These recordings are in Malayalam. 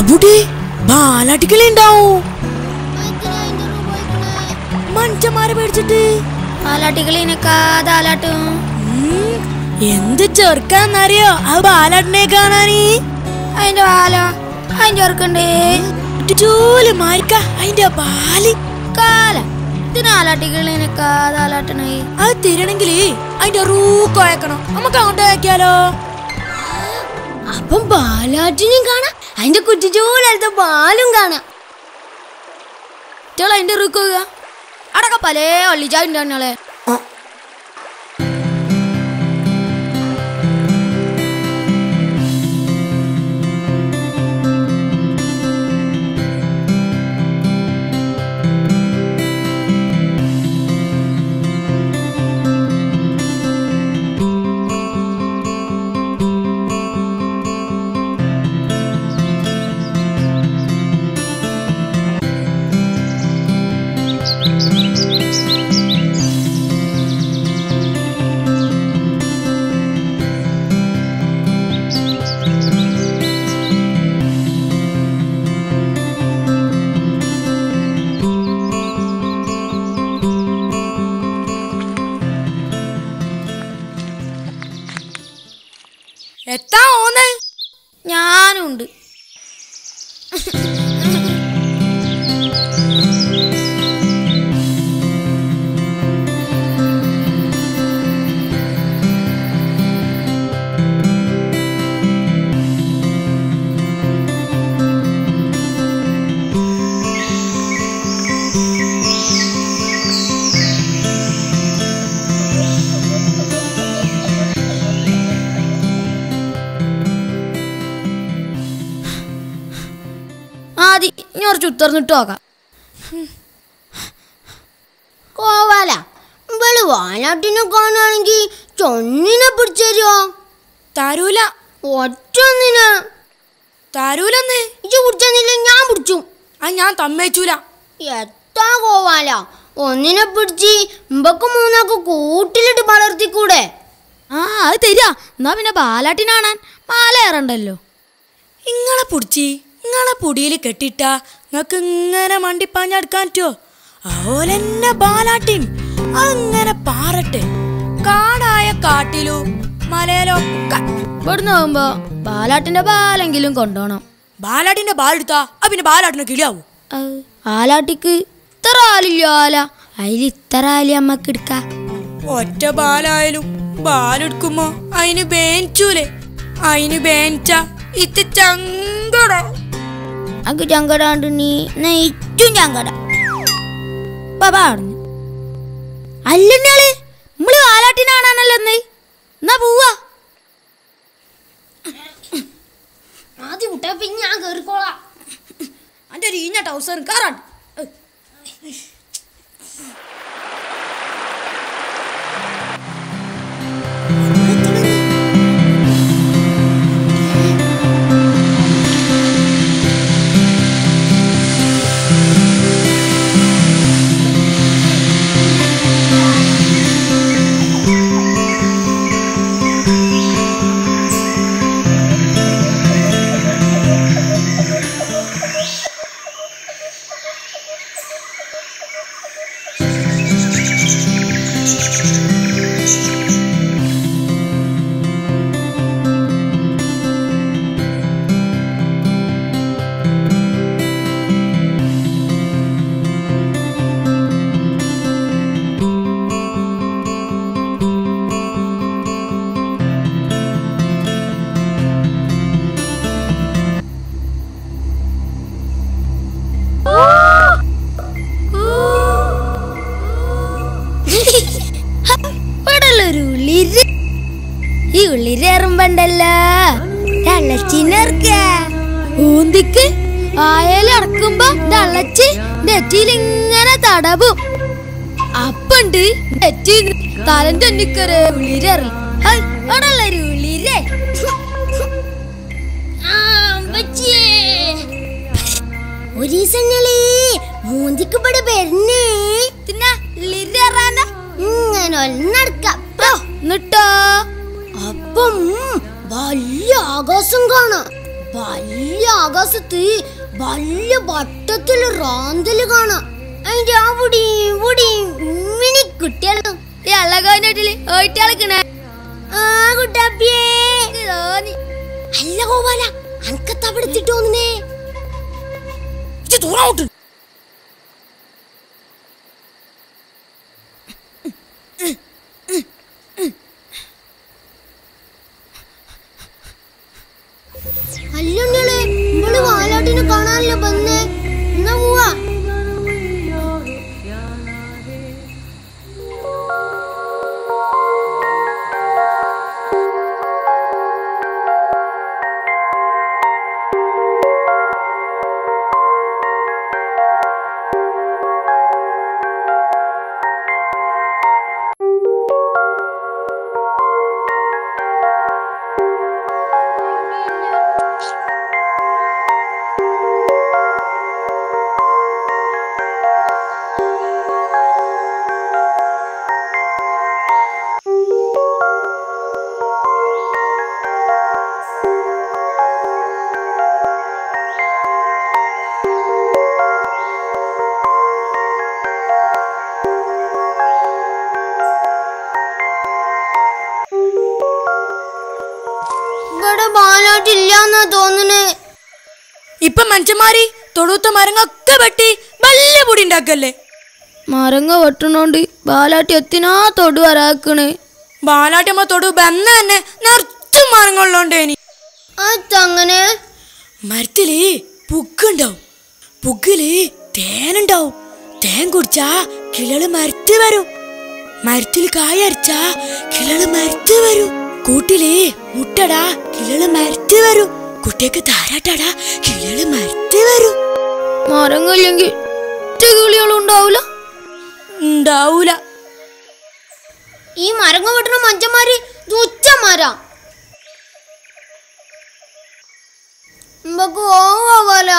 അവിടെ ബാലാട്ടികളെ ഉണ്ടാവും. മനുഷ്യന്മാരെ പേടിച്ചിട്ട് ബാലാട്ടികളിനെക്കാലാട്ടും എന്ത് ചെറുക്കാന്നറിയോ ആ ബാലാട്ടിനെ കാണാനീ. അതിന്റെ ബാല അതിന്റെ ചെറുക്കണ്ടേ ജോലി മാറിക്ക അതിന്റെ ബാല് കാല ഇതിനാലാട്ടികളിനെക്കാലാട്ടണേ. അത് തിരണെങ്കിലേ അതിന്റെ റൂക്കോയക്കണം. നമുക്ക് അങ്ങോട്ട് വയ്ക്കാലോ. അപ്പം ബാലാട്ടിനെയും കാണാം, അതിന്റെ കുറ്റിച്ചോലത്തെ ബാലും കാണാം. അതിന്റെ റൂക്കുക അടക്ക പല ഒള്ളിച്ചാണ്ടാണെ. എത്താ ഓന്ന് ഞാനുണ്ട്. ആദ്യം ഇനി കുറച്ച് ഉത്തർന്നിട്ട് നോക്കാം. കോവാല ഇവള് വാലാട്ടിനെ കാണുകയാണെങ്കിൽ ചൊന്നിനെ പിടിച്ചോ. തരൂല ഒറ്റൊന്നിന് തരൂലെന്ന് ഇജ്ജ് പിടിച്ചെന്നില്ല ഞാൻ പിടിച്ചു. ആ ഞാൻ തമ്മേച്ചൂല. എത്താ കോവാല ഒന്നിനെ പിടിച്ച് ഇമ്പക്ക് മൂന്നാക്ക് കൂട്ടിലിട്ട് വളർത്തിക്കൂടെ. അത് തരാ. എന്നാ പിന്നെ ബാലാട്ടിനാണാൻ മാലേറണ്ടല്ലോ. ഇങ്ങളെ പിടിച്ചി നിങ്ങളെ പൊടിയിൽ കെട്ടിട്ടാ നിങ്ങക്ക് ഇങ്ങനെ മണ്ടിപ്പാഞ്ഞടുക്കാൻ പറ്റുമോ? അതുപോലെന്നെ ബാലാട്ടിൻ അങ്ങനെ പാറട്ടെ. കാടായ കാട്ടിലു മലയിലോ ഇവിടുന്ന് പോകുമ്പോ ബാലാട്ടിന്റെ ബാലെങ്കിലും കൊണ്ടോണം. ബാലാട്ടിന്റെ ബാലെടുത്താ പിന്നെ ബാലാട്ടിനെ കിളിയാവൂ. ആലാട്ടിക്ക് ഇത്ര ആലില്ലോ ആല, അതിൽ ഇത്ര ആലി അമ്മക്ക് എടുക്ക. ഒറ്റ ബാലായാലും ബാലെടുക്കുമ്പോ അതിന് ബേഞ്ചൂലേ. അതിന് ബേഞ്ച ഇത് ചങ്കട. അക്ക് ചങ്കടാണ്ട് നീ നെയ്റ്റും ചങ്കട പറഞ്ഞു. അല്ലെന്നാള് നമ്മള് ബാലാട്ടിനാണല്ലോ. എന്നാ പോവാ. ആദ്യം മുട്ട പിന്നെ ഞാൻ കേറിക്കോളാം. അന്റെ ഒരു ഈഞ്ഞ ടൗസർ കാറാണ്. ഈ ഉള്ളിരേറുമ്പണ്ടല്ലോ ഊന്തിക്ക് ആയാലടക്കുമ്പോ തള്ളച്ച് നെറ്റിയിലിങ്ങനെ തടവും. അപ്പണ്ട് നെറ്റി തലന്റെ ഒന്നിക്കൊരു ഉള്ളിരേറി അവിടെയുള്ളൊരു ഉള്ളിരേ. ഒരീസങ്ങളേ മൂന്തിക്ക് ഇവിടെ വരുന്നേ. ഇങ്ങനെ ഒന്നടക്കാം എന്നിട്ടോ അപ്പം വലിയ ആകാശം കാണാം. വലിയ ആകാശത്ത് വലിയ വട്ടത്തില് റാന്തല് കാണാം. അതിന്റെ അവിടെയും മിനി കുട്ടികളും അല്ല ഗോപാല അനക്കത്തവിടുത്തിട്ടോന്നേ ദൂരോട്ട് അല്ലുണ്ണികളെ ഇവള് വാലാട്ടിനെ കാണാനല്ലേ വന്നേ. എന്നാ പോവാ. ബാലാട്ടില്ലാന്നാ തോന്നണേ. ഇപ്പൊ മനുഷ്യന്മാര് തൊടുത്ത മരങ്ങൊക്കെ വെട്ടി വലിയ പൊടി ഉണ്ടാക്കല്ലേ. മരങ്ങ വെട്ടണോണ്ട് ബാലാട്ടി എത്തിനാ തൊടു വരാക്കണേ. ബാലാട്ടി നമ്മ തൊടു ബന്ന തന്നെ നിറച്ചും മരങ്ങളുണ്ടേനി. അതങ്ങനെ മരത്തില് പുക്കുണ്ടാവും, പുക്കില് തേനുണ്ടാവും. തേൻ കുടിച്ചാ കിളള് മരത്ത് വരും. മരത്തിൽ കായ അരിച്ചാ കിളള് മരത്ത് വരും. കൂട്ടില് മുട്ടടാ കിളള് മരത്ത് വരും. കുട്ടിയൊക്കെ താരാട്ടാടാ കിളള് മരത്ത് വരും. മരങ്ങളില്ലെങ്കിൽ കിളികളുണ്ടാവൂല. ഉണ്ടാവൂല. ഈ മരങ്ങ വെട്ടണ മഞ്ചന്മാര് തുച്ഛന്മാരാ. നമുക്ക് ഓവാല.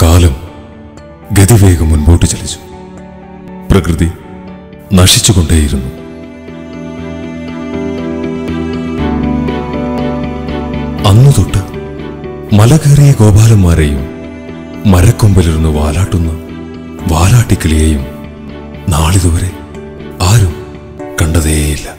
കാലം ഗതിവേഗം മുൻപോട്ട് ചലിച്ചു. പ്രകൃതി നശിച്ചുകൊണ്ടേയിരുന്നു. അന്നു തൊട്ട് മലകേറിയ ഗോപാലന്മാരെയും മരക്കൊമ്പിലിരുന്ന് വാലാട്ടുന്ന വാലാട്ടിക്കിളിയെയും നാളിതുവരെ ആരും കണ്ടതേയില്ല.